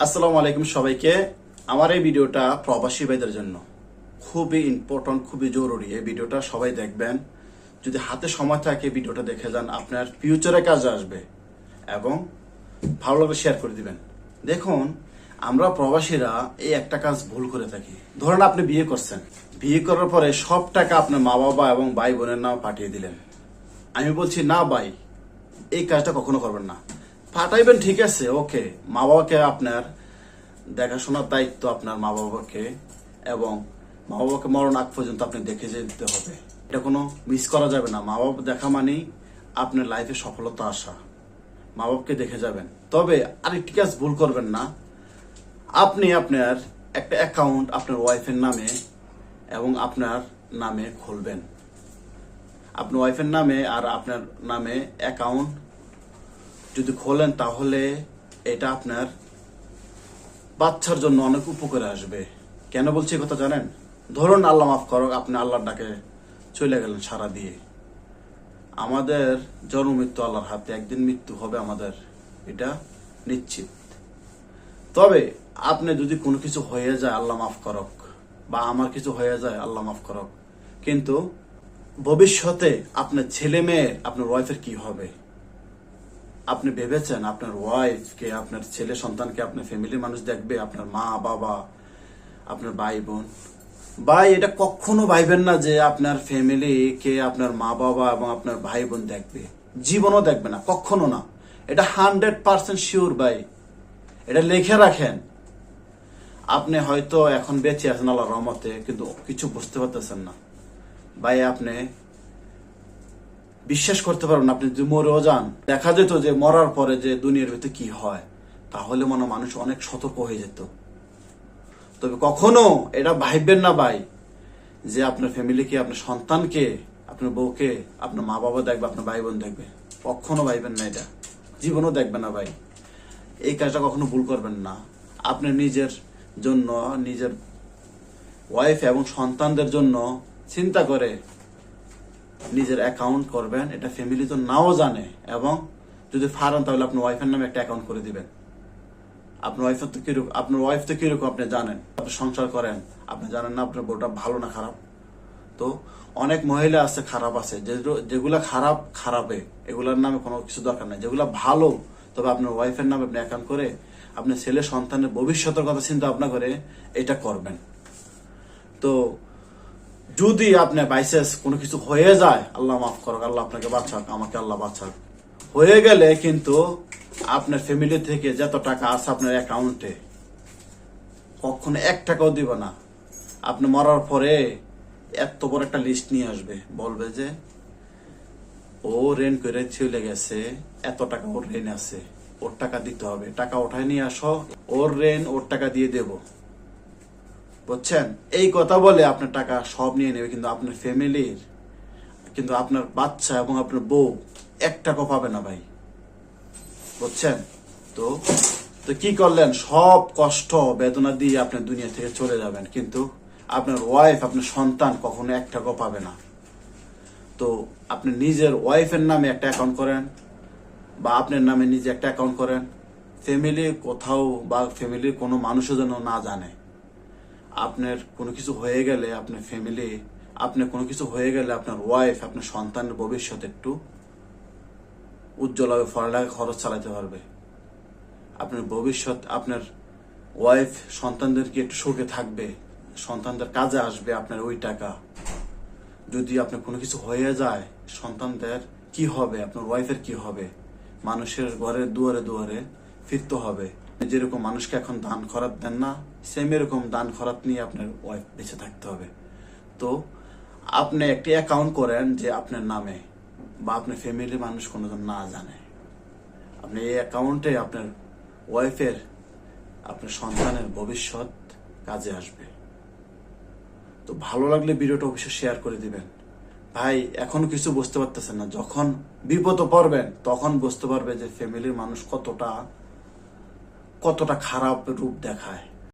আসসালামু আলাইকুম সবাইকে। আমার এই ভিডিওটা প্রবাসী ভাইদের জন্য খুবই ইম্পর্টেন্ট, খুবই জরুরি। এই ভিডিওটা সবাই দেখবেন। যদি হাতে সময় থাকে ভিডিওটা দেখে যান, আপনার ফিউচারে কাজে আসবে এবং ভালো লাগলে শেয়ার করে দিবেন। দেখুন, আমরা প্রবাসীরা এই একটা কাজ ভুল করে থাকি। ধরুন আপনি বিয়ে করছেন, বিয়ে করার পরে সব টাকা আপনার মা বাবা এবং ভাই বোনের নাম পাঠিয়ে দিলেন। আমি বলছি না ভাই, এই কাজটা কখনো করবেন না। পাঠাইবেন ঠিক আছে, ওকে, মা বাবাকে আপনার দেখাশোনার দায়িত্ব আপনার মা বাবাকে, এবং মা বাবাকে মরণ আগ পর্যন্ত আপনি দেখে যেতে হবে। এটা কোনো মিস করা যাবে না। মা বাবা দেখা মানেই আপনার লাইফে সফলতা আসা। মা বাবাকে দেখে যাবেন। তবে আরেকটি কাজ ভুল করবেন না। আপনি আপনার একটা অ্যাকাউন্ট আপনার ওয়াইফের নামে এবং আপনার নামে খুলবেন। আপনার ওয়াইফের নামে আর আপনার নামে অ্যাকাউন্ট যদি খোলেন, তাহলে এটা আপনার বাচ্চার জন্য অনেক উপকারে আসবে। কেন বলছি কথা জানেন? ধরুন আল্লাহ মাফ করো, আপনি আল্লাহর ডাকে চলে গেলেন সারা দিয়ে। আমাদের জন্ম মৃত্যু আল্লাহর হাতে, একদিন মৃত্যু হবে আমাদের, এটা নিশ্চিত। তবে আপনি যদি কোনো কিছু হয়ে যায় আল্লাহ মাফ করক, বা আমার কিছু হয়ে যায় আল্লাহ মাফ করক, কিন্তু ভবিষ্যতে আপনার ছেলে মেয়ে, আপনার ওয়াইফের কি হবে? আপনি ভেবেছেন আপনার ওয়াইফকে, আপনার ছেলে সন্তানকে আপনার ফ্যামিলির মানুষ দেখবে? আপনার মা বাবা, আপনার ভাই বোন? ভাই, এটা কখনো ভাইবেন না যে আপনার ফ্যামিলি কে আপনার মা বাবা এবং আপনার ভাই বোন দেখবে। জীবনও দেখবে না, কখনো না। এটা 100% শিওর ভাই। এটা লিখে রাখেন। আপনি হয়তো এখন বেঁচে আছেন আল্লাহর রহমতে, কিন্তু কিছু বুঝতে পারতেছেন না ভাই। আপনি বিশ্বাস করতে পারবেন, আপনি যদি মরেও যান, দেখা যেত যে মরার পরে যে দুনিয়ার ভিতরে কি হয়, তাহলে মনে মানুষ অনেক সতর্ক হয়ে যেত। তবে কখনো এটা ভাববেন না ভাই যে আপনার ফ্যামিলিকে, আপনার সন্তানকে, আপনার বউকে আপনার মা বাবা দেখবে, আপনার ভাই বোন দেখবে। কখনো ভাববেন না, এটা জীবনও দেখবে না ভাই। এই কাজটা কখনো ভুল করবেন না। আপনি নিজের জন্য, নিজের ওয়াইফ এবং সন্তানদের জন্য চিন্তা করে নিজের অ্যাকাউন্ট করবেন। এটা ফ্যামিলি তো নাও জানে, এবং যদি পারেন তাহলে আপনার ওয়াইফের নামে একটা অ্যাকাউন্ট করে দিবেন। আপনার ওয়াইফ তো কিরকম, আপনার ওয়াইফ তো কিরকম আপনি জানেন। আপনি সংসার করেন, আপনি জানেন না আপনার বউটা ভালো না খারাপ। তো অনেক মহিলা আছে, খারাপ আছে, যেগুলা খারাপ খারাপে, এগুলার নামে কোনো কিছু দরকার নাই। যেগুলা ভালো, তবে আপনার ওয়াইফের নামে আপনি অ্যাকাউন্ট করে আপনার ছেলে সন্তানের ভবিষ্যতের কথা চিন্তা ভাবনা করে এটা করবেন। তো যদি আপনার বাইসেস কোনো কিছু হয়ে যায়, আল্লাহ মাফ করুক, আল্লাহ আপনাকে বাঁচাক, আমাকে আল্লাহ বাঁচাক, হয়ে গেলে কিন্তু আপনার ফ্যামিলি থেকে যত টাকা আছে আপনার অ্যাকাউন্টে, কখনো 1 টাকাও দিব না। আপনি মরার পরে এত বড় একটা লিস্ট নিয়ে আসবে, বলবে যে ও ঋণ করে চলে গেছে, এত টাকা ওর ঋণ আছে, ওর টাকা দিতে হবে, টাকা ওঠায় নিয়ে আসো, ওর ঋণ ওর টাকা দিয়ে দেব। বুঝছেন? এই কথা বলে আপনার টাকা সব নিয়ে নেবে, কিন্তু আপনার ফ্যামিলির, কিন্তু আপনার বাচ্চা এবং আপনার বউ 1 টাকাও পাবে না ভাই। বুঝছেন? তো কি করলেন? সব কষ্ট বেদনা দিয়ে আপনি দুনিয়া থেকে চলে যাবেন, কিন্তু আপনার ওয়াইফ, আপনার সন্তান কখনো 1 টাকাও পাবে না। তো আপনি নিজের ওয়াইফের নামে একটা অ্যাকাউন্ট করেন, বা আপনার নামে নিজে একটা অ্যাকাউন্ট করেন। ফ্যামিলি কোথাও, বা ফ্যামিলির কোনো মানুষও যেন না জানে। আপনার কোনো কিছু হয়ে গেলে আপনার ফ্যামিলি, আপনার কোনো কিছু হয়ে গেলে আপনার ওয়াইফ, আপনার সন্তানের ভবিষ্যৎ একটু উজ্জ্বল হবে, পড়ালেখা খরচ চালাতে পারবে। আপনার ভবিষ্যৎ, আপনার ওয়াইফ সন্তানদেরকে একটু সুখে থাকবে, সন্তানদের কাজে আসবে আপনার ওই টাকা। যদি আপনার কোনো কিছু হয়ে যায়, সন্তানদের কি হবে, আপনার ওয়াইফের কি হবে? মানুষের ঘরের দুয়ারে দুয়ারে ফিরতে হবে। যেরকম মানুষকে এখন দান খরাত দেন না, সেম এরকম দান খরাত নিয়ে আপনার ওয়াইফ বেঁচে থাকতে হবে। তো আপনি একটি অ্যাকাউন্ট করেন যে আপনার নামে, বা আপনার ফ্যামিলির মানুষ কোনোজন না জানে। আপনি এই অ্যাকাউন্টে আপনার ওয়াইফের, আপনার সন্তানের ভবিষ্যৎ কাজে আসবে। তো ভালো লাগলে ভিডিওটা অবশ্যই শেয়ার করে দিবেন। ভাই, এখনো কিছু বুঝতে পারতেছেন না, যখন বিপদে পড়বেন তখন বুঝতে পারবে যে ফ্যামিলির মানুষ কতটা খারাপ রূপ দেখায়।